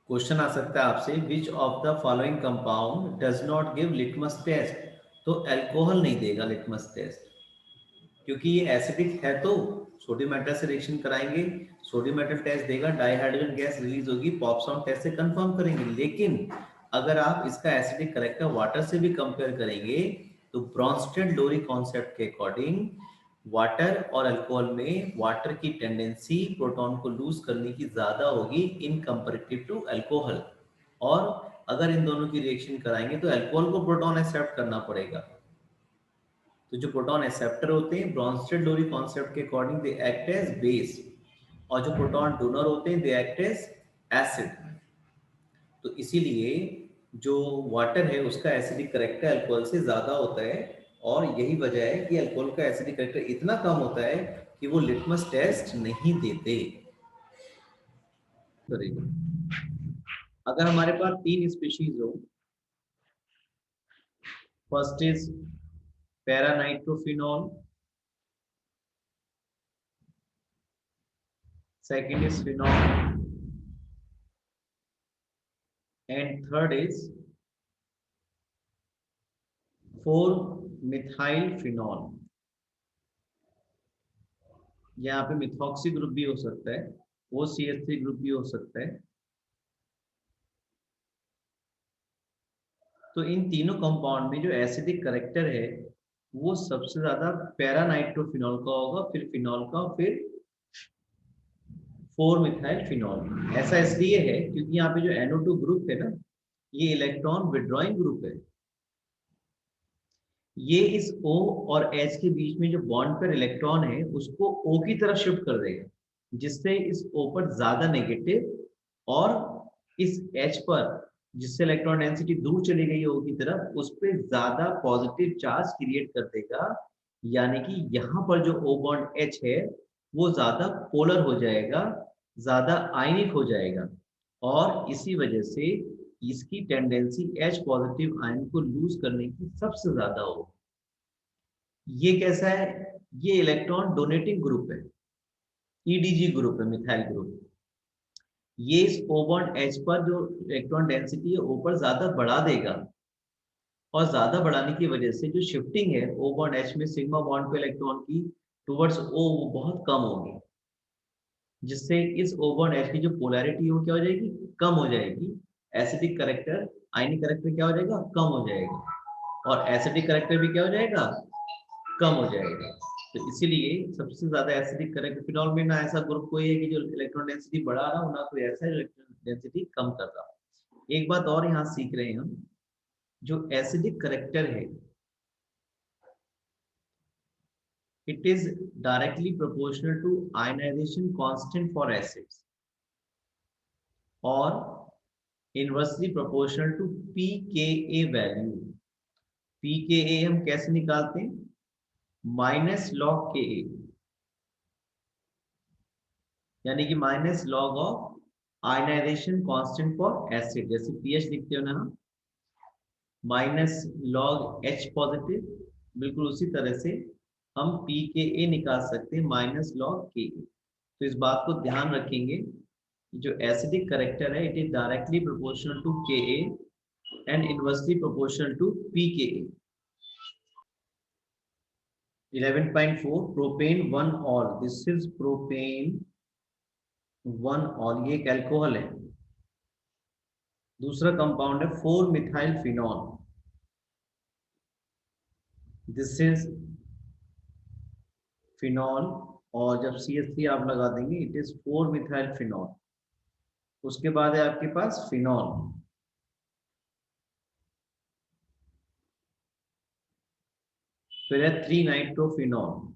Question आ सकता है आपसे, which of the following compound does not give litmus test. तो अल्कोहल नहीं देगा लिटमस टेस्ट, क्योंकि ये एसिडिक है। तो सोडियम मेटल से रिएक्शन कराएंगे, सोडियम मेटल टेस्ट देगा, डाइहाइड्रोजन गैस रिलीज होगी, पॉप्सॉन टेस्ट से कंफर्म करेंगे। लेकिन अगर आप इसका एसिडिक करेक्टर वाटर से भी कंपेयर करेंगे, तो ब्रॉन्स्टेड लोरी कॉन्सेप्ट के अकॉर्डिंग वाटर और अल्कोहल में वाटर की टेंडेंसी प्रोटॉन को लूज करने की ज्यादा होगी इन कंपेरेटिव टू अल्कोहल। और अगर इन दोनों की रिएक्शन कराएंगे तो अल्कोहल को प्रोटॉन एक्सेप्ट करना पड़ेगा। तो जो प्रोटॉन एक्सेप्टर होते हैं ब्रॉन्स्टेड लोरी कॉन्सेप्ट के according they act as base, और जो प्रोटॉन डोनर होते हैं दे एक्ट एज एसिड। तो इसीलिए जो वाटर है उसका एसिडिक करेक्टर अल्कोहल से ज्यादा होता है, और यही वजह है कि अल्कोहल का एसिडिक करेक्टर इतना कम होता है कि वो लिटमस टेस्ट नहीं देते। अगर हमारे पास तीन स्पीशीज हो, first is para nitrophenol, second is phenol, and third is 4-methyl phenol। यहाँ पे मिथॉक्सी ग्रुप भी हो सकता है, OCH3 ग्रुप भी हो सकता है। तो इन तीनों कंपाउंड में जो एसिडिक करेक्टर है वो सबसे ज्यादा पैरा नाइट्रोफिनॉल का होगा, फिर फिनॉल का, फिर 4-मिथाइल फिनॉल। ऐसा इसलिए है क्योंकि यहाँ पे जो NO2 ग्रुप है ना, ये इलेक्ट्रॉन विड्रॉइंग ग्रुप है। ये इस O और H के बीच में जो बॉन्ड पर इलेक्ट्रॉन है उसको O की तरफ शिफ्ट कर देगा, जिससे इस O पर ज्यादा नेगेटिव, और इस H पर जिससे इलेक्ट्रॉन डेंसिटी दूर चली गई O की तरफ, उस पर ज्यादा पॉजिटिव चार्ज क्रिएट कर देगा। यानी कि यहाँ पर जो O बॉन्ड H है वो ज्यादा पोलर हो जाएगा, ज्यादा आयनिक हो जाएगा, और इसी वजह से इसकी टेंडेंसी H पॉजिटिव आयन को लूज करने की सबसे ज्यादा हो। ये कैसा है? ये इलेक्ट्रॉन डोनेटिंग ग्रुप है, EDG ग्रुप है, मिथाइल ग्रुप। ये इस O बॉन्ड H पर जो इलेक्ट्रॉन डेंसिटी है O पर ज्यादा बढ़ा देगा, और ज्यादा बढ़ाने की वजह से जो शिफ्टिंग है O बॉन्ड H में सिग्मा बॉन्ड पे इलेक्ट्रॉन की टुवर्ड्स O वो बहुत कम होगी, जिससे इस O बॉन्ड H की जो पोलैरिटी है वो क्या हो जाएगी? कम हो जाएगी। एसिडिक करेक्टर, आयनिक करेक्टर क्या हो जाएगा? कम हो जाएगा। और एसिडिक करेक्टर भी क्या हो जाएगा? कम हो जाएगा। तो इसीलिए सबसे ज्यादा एसिडिक करेक्टर फिनॉल में ना ऐसा ग्रुप कोई है कि जो इलेक्ट्रॉन डेंसिटी बढ़ा रहा हो, ना कोई ऐसा है जो इलेक्ट्रॉन डेंसिटी कम कर रहा हो। एक बात और यहाँ सीख रहे हैं हम, जो एसिडिक करेक्टर है it is directly proportional to ionization constant for acids, और inversely proportional to pKa value। pKa हम कैसे निकालते हैं? माइनस लॉग के ए, यानी कि minus log of ionization constant for acid. जैसे पीएच लिखते हो ना हम, माइनस लॉग H पॉजिटिव, बिल्कुल उसी तरह से हम पी के ए निकाल सकते हैं, माइनस लॉग के ए। तो इस बात को ध्यान रखेंगे, जो एसिडिक करेक्टर है it is directly proportional to K A and inversely proportional to p K A. 11.4 propane 1 ol, this is propane 1 ol, ये एक एल्कोहल है। दूसरा कंपाउंड है 4-मिथाइल फिनॉल, दिस इज फिनॉल, और जब CH3 आप लगा देंगे इट इज 4-मिथाइल फिनॉल। उसके बाद है आपके पास फिनॉल, फिर है 3-नाइट्रोफिनॉल,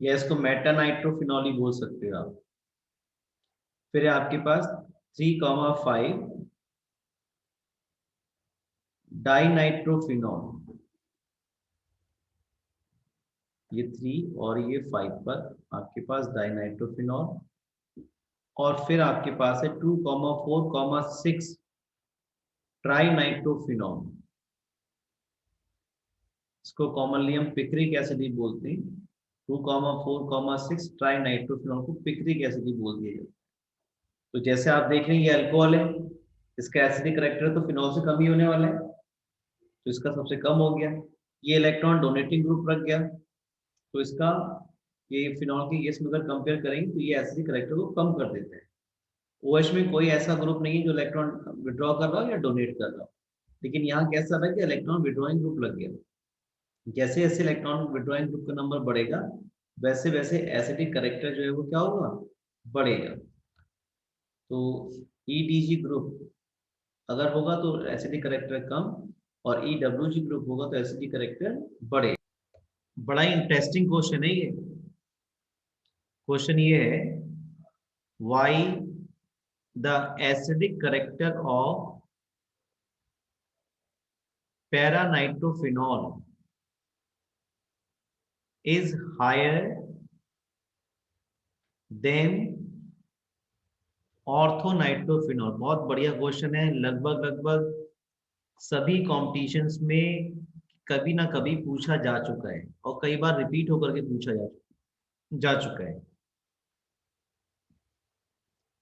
या इसको मेटा-नाइट्रोफिनॉल ही बोल सकते हो आप। फिर है आपके पास 3,5 डाइनाइट्रोफिनॉल, ये 3 और ये 5 पर आपके पास डाइनाइट्रोफिनॉल। और फिर आपके पास है 2,4,6 ट्राइनाइट्रोफिनॉल, इसको कॉमनली हम पिक्रिक एसिड ही बोलते हैं। 2,4,6 ट्राई नाइट्रोफिनॉल को पिक्रिक एसिड ही बोल दिया जाता है। तो जैसे आप देख रहे हैं ये अल्कोहल है, इसका एसिडिक करेक्टर तो फिनॉल से कम ही होने वाला है, तो इसका सबसे कम हो गया। ये इलेक्ट्रॉन डोनेटिंग ग्रुप रख गया, तो इसका ये फिनॉल के केस में अगर कंपेयर करेंगे तो ये एसिडिक करेक्टर को कम कर देते हैं। OH में कोई ऐसा ग्रुप नहीं है जो इलेक्ट्रॉन विड्रॉ कर रहा हो या डोनेट कर रहा हो, लेकिन यहाँ कैसा था कि इलेक्ट्रॉन विड्रॉइंग ग्रुप लग गया। जैसे जैसे इलेक्ट्रॉन विड्रॉइंग ग्रुप का नंबर बढ़ेगा वैसे वैसे एसिडिक करेक्टर जो है वो क्या होगा, बढ़ेगा। तो EDG ग्रुप अगर होगा तो एसिडिक करेक्टर कम, और EWG ग्रुप होगा तो एसिडिक करेक्टर बढ़े। बड़ा इंटरेस्टिंग क्वेश्चन है ये। क्वेश्चन ये है, why the acidic character of paranitrophenol is higher than orthonitrophenol. बहुत बढ़िया क्वेश्चन है, लगभग लगभग सभी कॉम्पिटिशन्स में कभी ना कभी पूछा जा चुका है और कई बार रिपीट होकर के पूछा जा चुका है।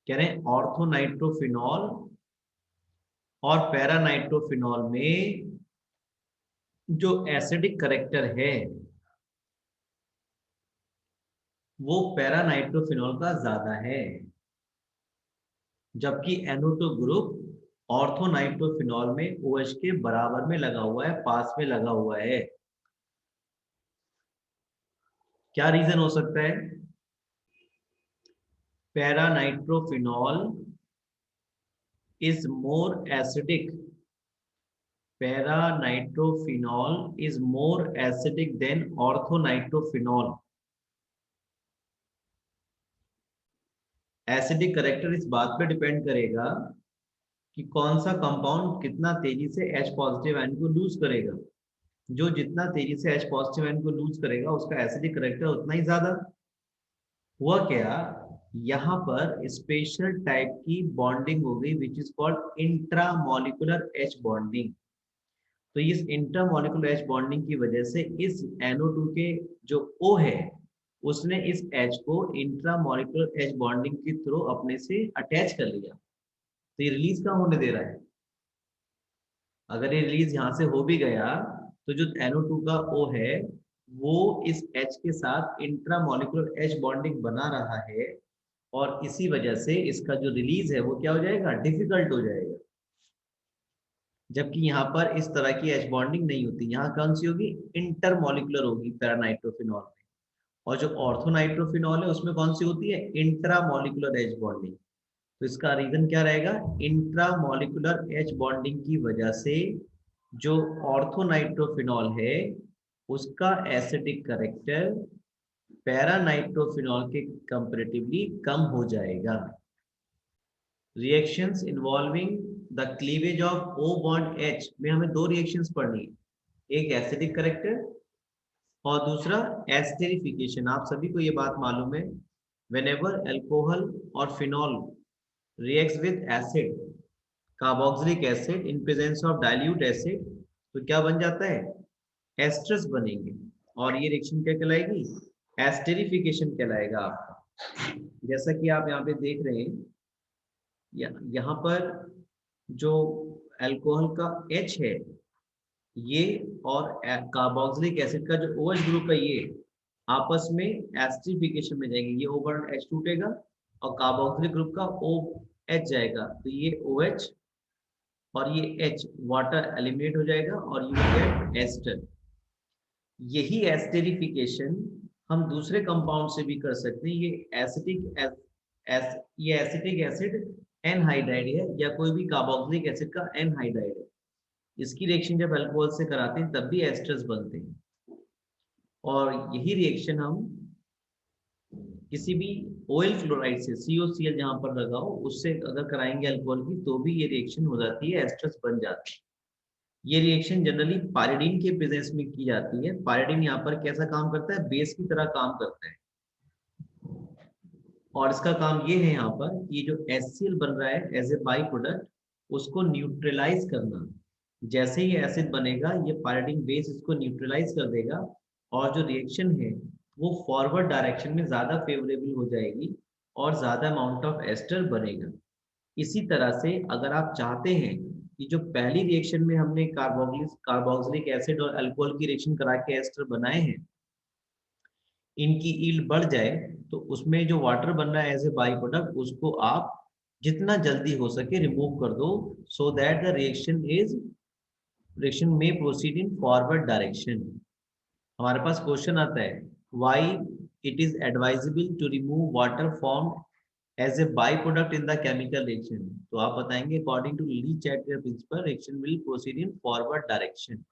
कह रहे हैं ऑर्थोनाइट्रोफिनॉल और पैरानाइट्रोफिनॉल में जो एसिडिक करेक्टर है वो पैरानाइट्रोफिनॉल का ज्यादा है, जबकि NO2 ग्रुप ऑर्थोनाइट्रोफिनॉल में OH के बराबर में लगा हुआ है, पास में लगा हुआ है। क्या रीजन हो सकता है? Paranitrophenol is more acidic. Para-nitrophenol is more acidic than orthonitrophenol. Acidic character इस बात पे डिपेंड करेगा कि कौन सा कंपाउंड कितना तेजी से H पॉजिटिव आयन को लूज करेगा। जो जितना तेजी से H पॉजिटिव आयन को लूज करेगा उसका एसिडिक करेक्टर उतना ही ज्यादा। हुआ क्या, यहाँ पर स्पेशल टाइप की बॉन्डिंग हो गई which is called intramolecular H bonding. तो इस इंट्रामोलिकुलर H बॉन्डिंग की वजह से इस NO2 के जो O है उसने इस H को इंट्रामोलिकुलर H बॉन्डिंग के थ्रू अपने से अटैच कर लिया, तो ये रिलीज कहाँ होने दे रहा है? अगर ये रिलीज यहाँ से हो भी गया तो जो NO2 का O है वो इस H के साथ इंट्रामोलिकुलर H बॉन्डिंग बना रहा है, और इसी वजह से इसका जो रिलीज है वो क्या हो जाएगा, डिफिकल्ट हो जाएगा। जबकि यहाँ पर इस तरह की H बॉन्डिंग नहीं होती, यहाँ कौन सी होगी, इंटरमोलिकुलर होगी पैरानाइट्रोफिनॉल में, और जो ऑर्थोनाइट्रोफिनॉल है उसमें कौन सी होती है, इंट्रामोलिकुलर H बॉन्डिंग। तो इसका रीजन क्या रहेगा, इंट्रामोलिकुलर H बॉन्डिंग की वजह से जो ऑर्थोनाइट्रोफिनॉल है उसका एसिडिक करेक्टर पैरानाइट्रोफिनॉल के कंपैरेटिवली कम हो जाएगा। Reactions involving the cleavage of O bond H में हमें दो रिएक्शंस पढ़नी है, एक एसिडिक करेक्टर और दूसरा एस्टेरिफिकेशन। आप सभी को ये बात मालूम है, whenever alcohol और phenol reacts with acid carboxylic acid in presence of dilute acid तो क्या बन जाता है, एस्ट्रस बनेंगे, और ये रिएक्शन क्या कहलाएगी, एस्टेरिफिकेशन कहलाएगा आपका। जैसा कि आप यहाँ पे देख रहे हैं, यहाँ पर जो अल्कोहल का H है ये और कार्बोक्सिलिक एसिड का जो OH ग्रुप है ये आपस में एस्टरिफिकेशन में जाएंगे, ये O बॉन्ड H टूटेगा और कार्बोक्सिलिक ग्रुप का OH जाएगा, तो ये OH और ये H वाटर एलिमिनेट हो जाएगा और यू गेट एस्टर। यही एस्टेरिफिकेशन हम दूसरे कंपाउंड से भी कर सकते हैं। ये एसिटिक एसिड एनहाइड्राइड है या कोई भी कार्बोक्सिलिक एसिड का एनहाइड्राइड है। इसकी रिएक्शन जब अल्कोहल से कराते हैं तब भी एस्टर्स बनते हैं, और यही रिएक्शन हम किसी भी ऑयल क्लोराइड से COCl जहां पर लगा हो उससे अगर कराएंगे अल्कोहल की तो भी ये रिएक्शन हो जाती है, एस्टर्स बन जाती है। ये रिएक्शन जनरली पायरिडीन के प्रेजेंस में की जाती है। पायरिडीन यहाँ पर कैसा काम करता है, बेस की तरह काम करता है, और इसका काम ये है यहाँ पर ये जो HCl बन रहा है एज ए बाई प्रोडक्ट उसको न्यूट्रलाइज करना। जैसे ही एसिड बनेगा ये पायरिडीन बेस इसको न्यूट्रलाइज कर देगा और जो रिएक्शन है वो फॉरवर्ड डायरेक्शन में ज्यादा फेवरेबल हो जाएगी और ज्यादा अमाउंट ऑफ एस्टर बनेगा। इसी तरह से अगर आप चाहते हैं कि जो पहली रिएक्शन में हमने कार्बोक्सिलिक एसिड और अल्कोहल की रिएक्शन करा के एस्टर बनाए हैं, इनकी यील्ड बढ़ जाए, तो उसमें जो वाटर बन रहा है एज ए बाई प्रोडक्ट, उसको आप जितना जल्दी हो सके रिमूव कर दो, सो दैट द रिएक्शन में प्रोसीड इन फॉरवर्ड डायरेक्शन। हमारे पास क्वेश्चन आता है, why it is advisable to remove water form as a by product in the chemical reaction. तो आप बताएंगे according to Le Chatelier principle reaction will proceed in forward direction.